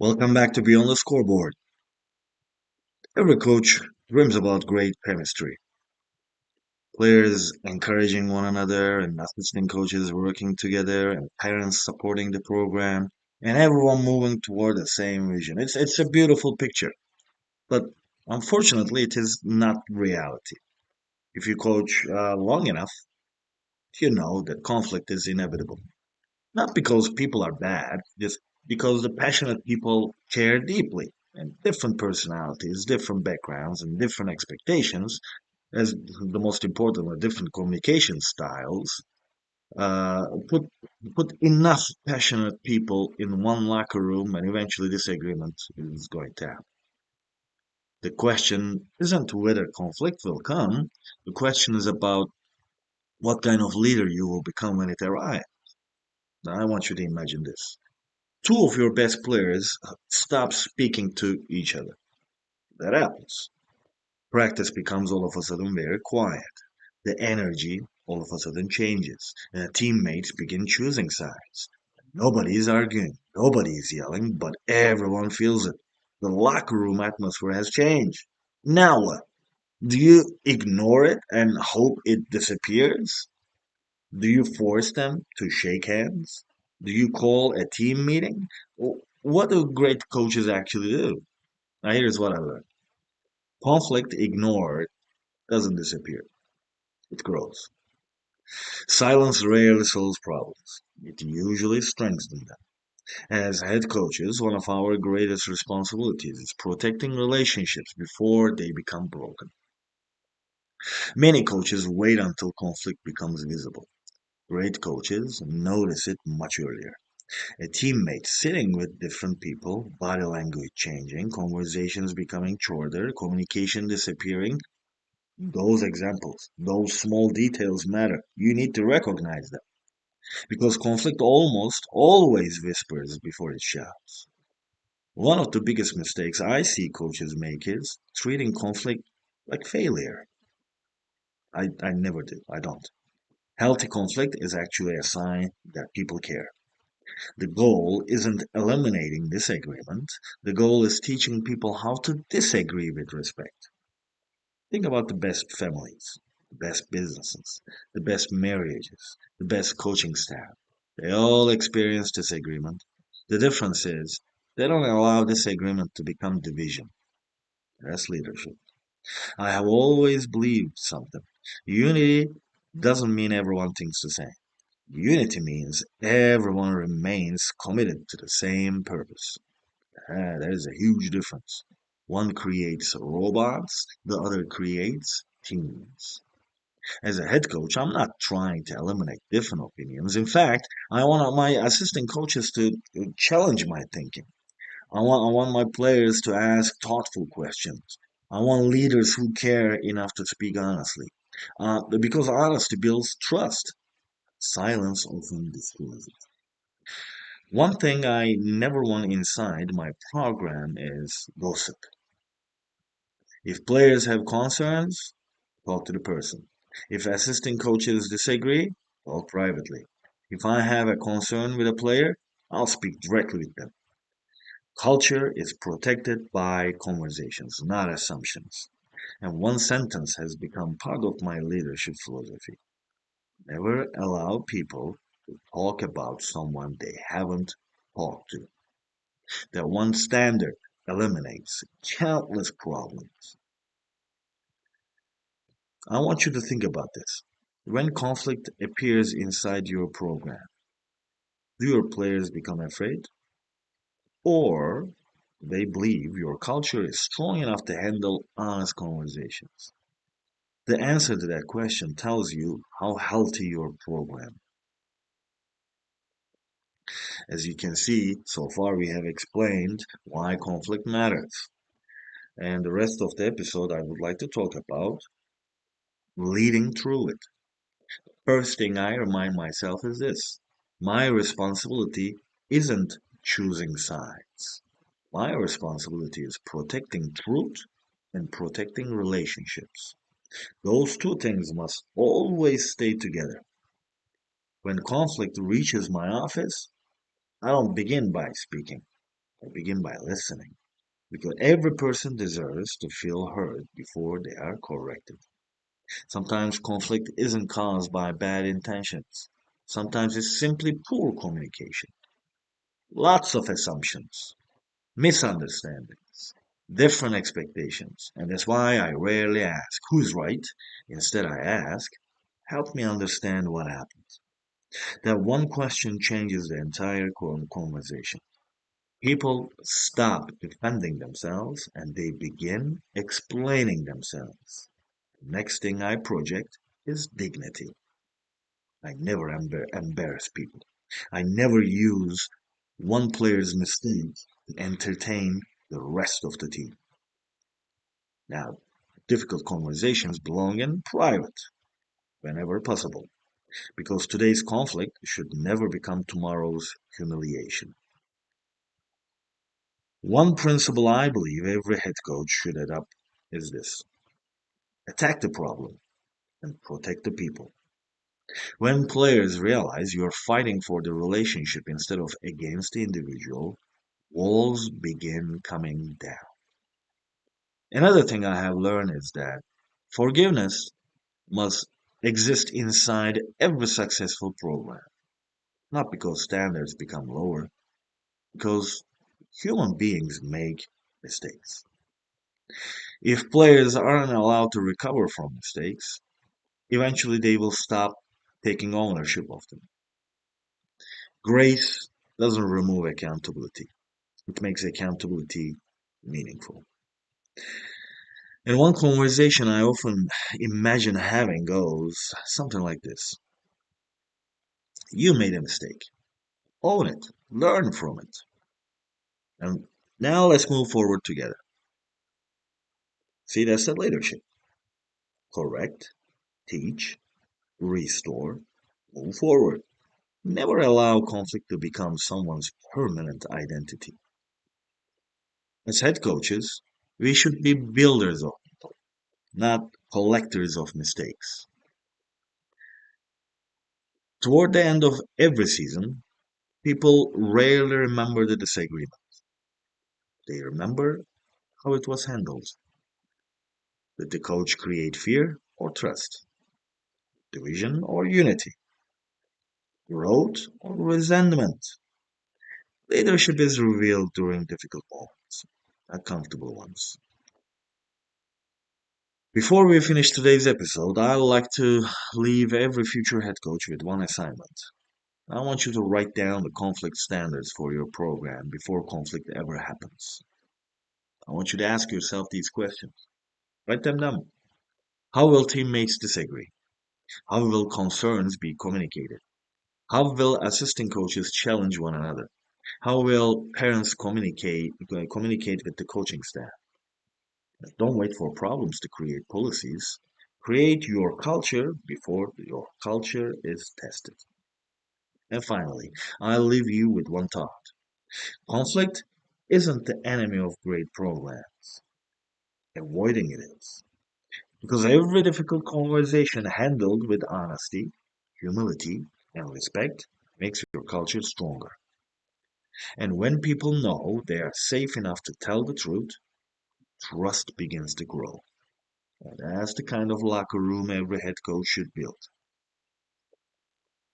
Welcome back to Beyond the Scoreboard. Every coach dreams about great chemistry. Players encouraging one another, and assistant coaches working together, and parents supporting the program, and everyone moving toward the same vision. It's a beautiful picture, but unfortunately, it is not reality. If you coach long enough, you know that conflict is inevitable. Not because people are bad, just because the passionate people care deeply. And different personalities, different backgrounds, and different expectations, as the most important are different communication styles, put enough passionate people in one locker room, and eventually disagreement is going to happen. The question isn't whether conflict will come. The question is about what kind of leader you will become when it arrives. Now, I want you to imagine this. Two of your best players stop speaking to each other. That happens. Practice becomes all of a sudden very quiet. The energy all of a sudden changes, and the teammates begin choosing sides. Nobody is arguing, nobody is yelling, but everyone feels it. The locker room atmosphere has changed. Now what? Do you ignore it and hope it disappears? Do you force them to shake hands? Do you call a team meeting? What do great coaches actually do? Now, here's what I learned. Conflict ignored doesn't disappear, it grows. Silence rarely solves problems, it usually strengthens them. As head coaches, one of our greatest responsibilities is protecting relationships before they become broken. Many coaches wait until conflict becomes visible. Great coaches notice it much earlier. A teammate sitting with different people, body language changing, conversations becoming shorter, communication disappearing. Those examples, those small details matter. You need to recognize them because conflict almost always whispers before it shouts. One of the biggest mistakes I see coaches make is treating conflict like failure. I never do. I don't. Healthy conflict is actually a sign that people care. The goal isn't eliminating disagreement. The goal is teaching people how to disagree with respect. Think about the best families, the best businesses, the best marriages, the best coaching staff. They all experience disagreement. The difference is they don't allow disagreement to become division. That's leadership. I have always believed something. Unity doesn't mean everyone thinks the same. Unity means everyone remains committed to the same purpose. That is a huge difference. One creates robots, the other creates teams. As a head coach, I'm not trying to eliminate different opinions. In fact, I want my assistant coaches to challenge my thinking. I want my players to ask thoughtful questions. I want leaders who care enough to speak honestly. Because honesty builds trust. Silence often destroys it. One thing I never want inside my program is gossip. If players have concerns, talk to the person. If assistant coaches disagree, talk privately. If I have a concern with a player, I'll speak directly with them. Culture is protected by conversations, not assumptions. And one sentence has become part of my leadership philosophy. Never allow people to talk about someone they haven't talked to. That one standard eliminates countless problems. I want you to think about this. When conflict appears inside your program, do your players become afraid? Or they believe your culture is strong enough to handle honest conversations? The answer to that question tells you how healthy your program. As you can see, so far we have explained why conflict matters. And the rest of the episode I would like to talk about leading through it. First thing I remind myself is this. My responsibility isn't choosing sides. My responsibility is protecting truth and protecting relationships. Those two things must always stay together. When conflict reaches my office, I don't begin by speaking. I begin by listening, because every person deserves to feel heard before they are corrected. Sometimes conflict isn't caused by bad intentions. Sometimes it's simply poor communication, lots of assumptions, misunderstandings, different expectations. And that's why I rarely ask who's right. Instead, I ask, help me understand what happened. That one question changes the entire conversation. People stop defending themselves and they begin explaining themselves. The next thing I project is dignity. I never embarrass people. I never use one player's mistake to entertain the rest of the team. Now, difficult conversations belong in private whenever possible, because today's conflict should never become tomorrow's humiliation. One principle I believe every head coach should adopt is this: attack the problem and protect the people. When players realize you're fighting for the relationship instead of against the individual, walls begin coming down. Another thing I have learned is that forgiveness must exist inside every successful program, not because standards become lower, because human beings make mistakes. If players aren't allowed to recover from mistakes, eventually they will stop taking ownership of them. Grace doesn't remove accountability, it makes accountability meaningful. And one conversation I often imagine having goes something like this: you made a mistake. Own it. Learn from it. And now let's move forward together. See, that's the leadership. Correct, teach, restore, move forward. Never allow conflict to become someone's permanent identity. As head coaches, we should be builders of people, not collectors of mistakes. Toward the end of every season, people rarely remember the disagreement. They remember how it was handled. Did the coach create fear or trust? Division or unity? Growth or resentment? Leadership is revealed during difficult moments, uncomfortable ones. Before we finish today's episode, I'd like to leave every future head coach with one assignment. I want you to write down the conflict standards for your program before conflict ever happens. I want you to ask yourself these questions. Write them down. How will teammates disagree? How will concerns be communicated? How will assistant coaches challenge one another? How will parents communicate with the coaching staff? Don't wait for problems to create policies. Create your culture before your culture is tested. And finally, I'll leave you with one thought. Conflict isn't the enemy of great programs. Avoiding it is. Because every difficult conversation handled with honesty, humility, and respect makes your culture stronger. And when people know they are safe enough to tell the truth, trust begins to grow. And that's the kind of locker room every head coach should build.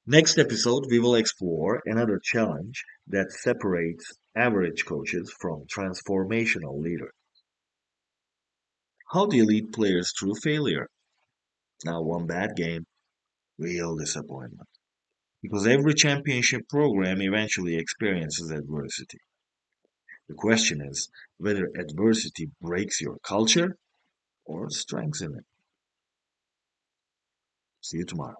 Next episode, we will explore another challenge that separates average coaches from transformational leaders. How do you lead players through failure? Now, one bad game, real disappointment. Because every championship program eventually experiences adversity. The question is whether adversity breaks your culture or strengthens it. See you tomorrow.